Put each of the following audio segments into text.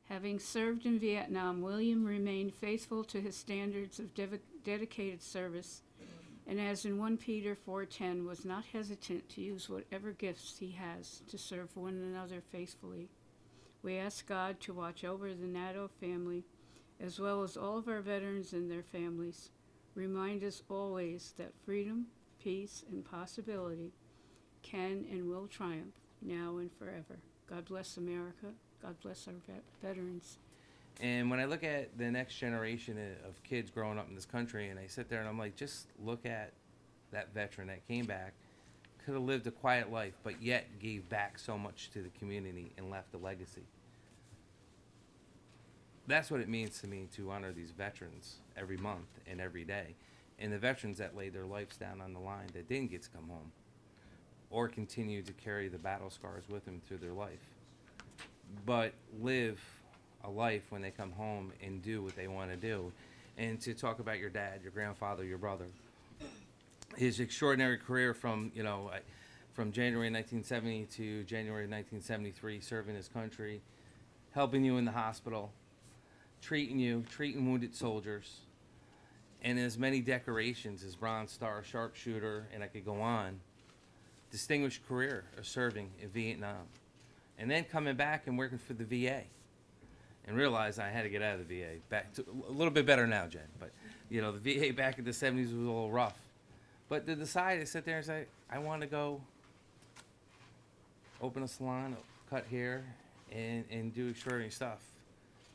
Having served in Vietnam, William remained faithful to his standards of dedicated service, and as in 1 Peter 4:10, was not hesitant to use whatever gifts he has to serve one another faithfully. We ask God to watch over the Nadeau family, as well as all of our veterans and their families. Remind us always that freedom, peace, and possibility can and will triumph now and forever. God bless America. God bless our veterans. And when I look at the next generation of kids growing up in this country, and I sit there and I'm like, just look at that veteran that came back, could have lived a quiet life, but yet gave back so much to the community and left a legacy. That's what it means to me to honor these veterans every month and every day. And the veterans that laid their lives down on the line that didn't get to come home or continue to carry the battle scars with them through their life, but live a life when they come home and do what they want to do. And to talk about your dad, your grandfather, your brother, his extraordinary career from January 1970 to January 1973, serving his country, helping you in the hospital, treating wounded soldiers, and as many decorations as Bronze Star, sharpshooter, and I could go on. Distinguished career of serving in Vietnam. And then coming back and working for the VA. And realized I had to get out of the VA. Back to a little bit better now, Jen. But, the VA back in the 70s was a little rough. But to decide to sit there and say, I want to go open a salon, cut hair, and do extraordinary stuff.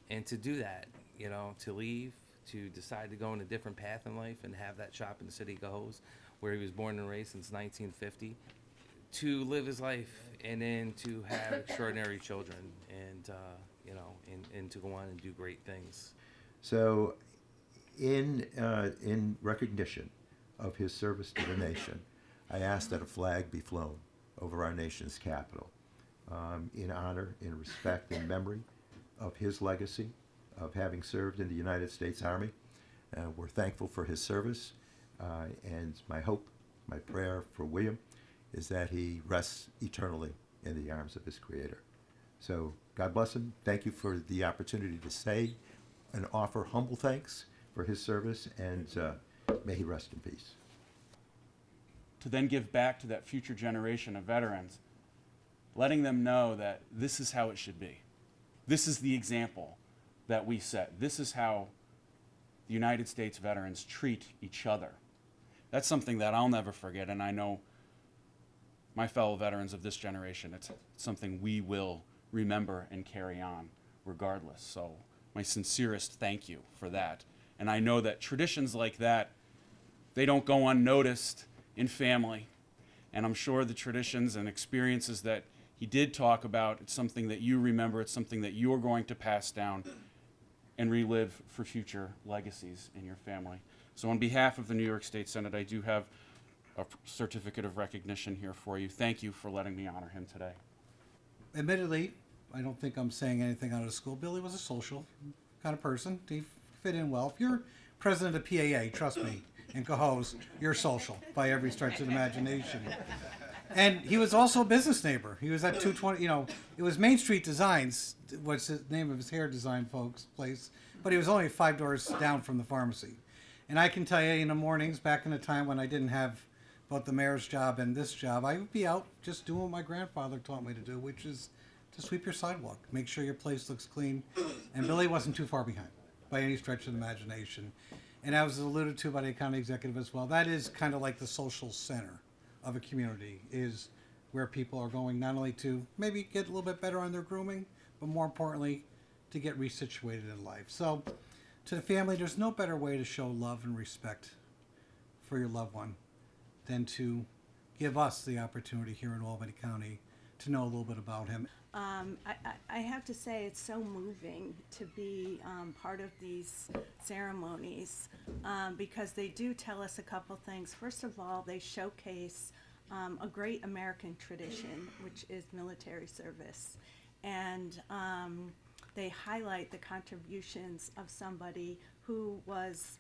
And to do that, to leave, to decide to go in a different path in life and have that shop in the city of Cohoes, where he was born and raised since 1950, to live his life and then to have extraordinary children and, and to go on and do great things. So in recognition of his service to the nation, I ask that a flag be flown over our nation's capital in honor, in respect, and memory of his legacy of having served in the United States Army. We're thankful for his service, and my hope, my prayer for William is that he rests eternally in the arms of his Creator. So God bless him. Thank you for the opportunity to say and offer humble thanks for his service, and may he rest in peace. To then give back to that future generation of veterans, letting them know that this is how it should be. This is the example that we set. This is how the United States veterans treat each other. That's something that I'll never forget, and I know my fellow veterans of this generation, it's something we will remember and carry on regardless. So my sincerest thank you for that. And I know that traditions like that, they don't go unnoticed in family. And I'm sure the traditions and experiences that he did talk about, it's something that you remember, it's something that you're going to pass down and relive for future legacies in your family. So on behalf of the New York State Senate, I do have a certificate of recognition here for you. Thank you for letting me honor him today. Admittedly, I don't think I'm saying anything out of school. Billy was a social kind of person. He fit in well. If you're president of PAA, trust me, in Cohoes, you're social by every stretch of the imagination. And he was also a business neighbor. He was at 220, it was Main Street Designs, what's the name of his hair design folks place, but he was only 5 doors down from the pharmacy. And I can tell you, in the mornings, back in the time when I didn't have both the mayor's job and this job, I would be out just doing what my grandfather taught me to do, which is to sweep your sidewalk, make sure your place looks clean. And Billy wasn't too far behind by any stretch of the imagination. And as was alluded to by the county executive as well, that is kind of like the social center of a community, is where people are going not only to maybe get a little bit better on their grooming, but more importantly, to get resituated in life. So to the family, there's no better way to show love and respect for your loved one than to give us the opportunity here in Albany County to know a little bit about him. I have to say it's so moving to be part of these ceremonies because they do tell us a couple things. First of all, they showcase a great American tradition, which is military service. And they highlight the contributions of somebody who was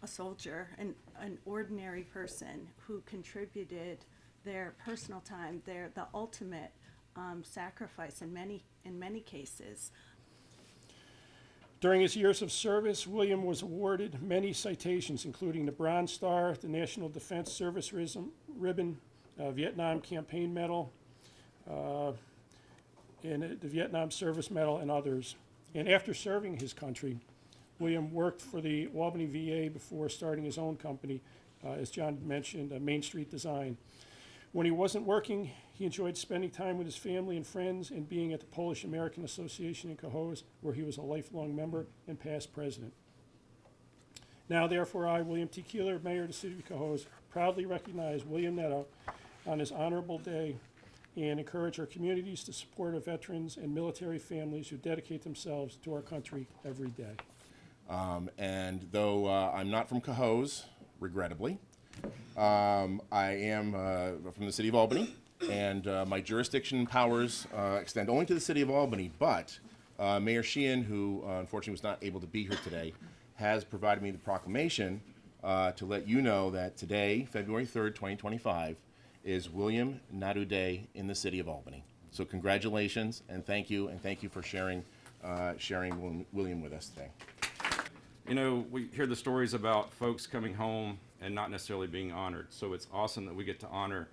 a soldier, an ordinary person who contributed their personal time, the ultimate sacrifice in many cases During his years of service, William was awarded many citations, including the Bronze Star, the National Defense Service Ribbon, Vietnam Campaign Medal, and the Vietnam Service Medal, and others. And after serving his country, William worked for the Albany VA before starting his own company, as John mentioned, Main Street Design. When he wasn't working, he enjoyed spending time with his family and friends and being at the Polish American Association in Cohoes, where he was a lifelong member and past president. Now, therefore, I, William T. Keeler, Mayor of the City of Cohoes, proudly recognize William Nadeau on his honorable day and encourage our communities to support our veterans and military families who dedicate themselves to our country every day. And though I'm not from Cohoes, regrettably, I am from the City of Albany, and my jurisdiction powers extend only to the City of Albany, but Mayor Sheehan, who unfortunately was not able to be here today, has provided me the proclamation to let you know that today, February 3rd, 2025, is William Nadeau Day in the City of Albany. So congratulations, and thank you for sharing William with us today. You know, we hear the stories about folks coming home and not necessarily being honored. So it's awesome that we get to honor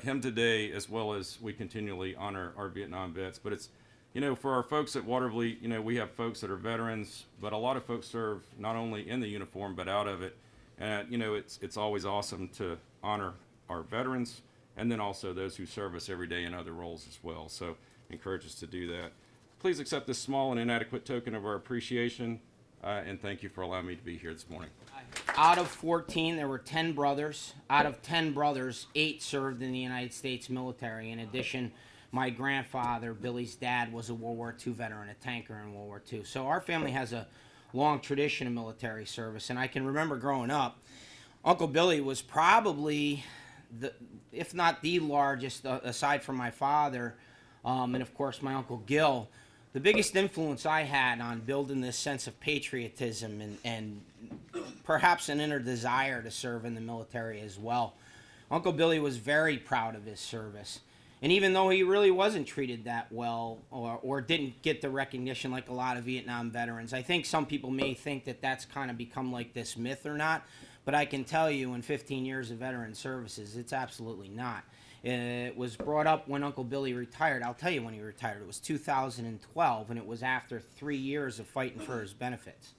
him today, as well as we continually honor our Vietnam vets. But it's, you know, for our folks at Watervliet, you know, we have folks that are veterans, but a lot of folks serve not only in the uniform, but out of it. And, you know, it's always awesome to honor our veterans and then also those who serve us every day in other roles as well. So encourage us to do that. Please accept this small and inadequate token of our appreciation. And thank you for allowing me to be here this morning. Out of 14, there were 10 brothers. Out of 10 brothers, 8 served in the United States military. In addition, my grandfather, Billy's dad, was a World War II veteran, a tanker in World War II. So our family has a long tradition of military service. And I can remember growing up, Uncle Billy was probably, if not the largest, aside from my father, and of course my Uncle Gil, the biggest influence I had on building this sense of patriotism and perhaps an inner desire to serve in the military as well. Uncle Billy was very proud of his service. And even though he really wasn't treated that well or didn't get the recognition like a lot of Vietnam veterans, I think some people may think that that's kind of become like this myth or not. But I can tell you in 15 years of veteran services, it's absolutely not. It was brought up when Uncle Billy retired. I'll tell you when he retired. It was 2012, and it was after 3 years of fighting for his benefits.